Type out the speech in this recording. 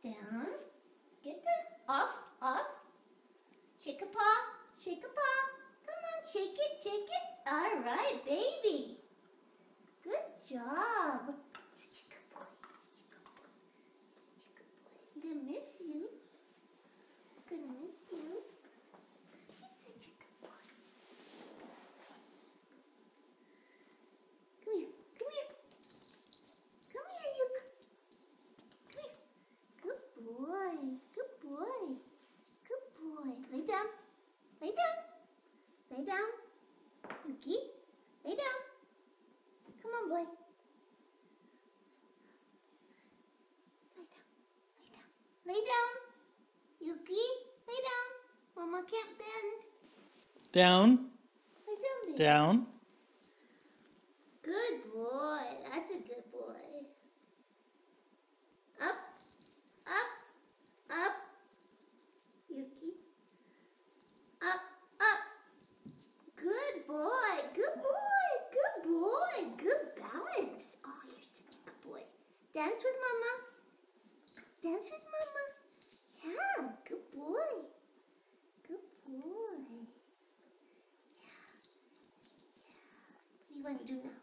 Down. Get the off, off. Shake a paw, shake a paw. Come on, shake it, shake it. All right, baby. Good job. Such a good boy, such a good boy, such a good boy. I'm gonna miss you. I'm gonna miss you. You're such a good boy. Come here, come here. Come here, you. Come here. Good boy, good boy, good boy. Lay down, lay down, lay down. Yuki, lay down. Come on, boy. Lay down, lay down. Lay down. Yuki, lay down. Mama can't bend. Down. Lay down, baby. Down. Good boy. That's a good boy. Up, up, up. Yuki. Up, up. Good boy. Good boy. Good boy. Good balance. Oh, you're such a good boy. Dance with Mama. Dance with Mama. Yeah, good boy. Good boy. Yeah. What do you want to do now?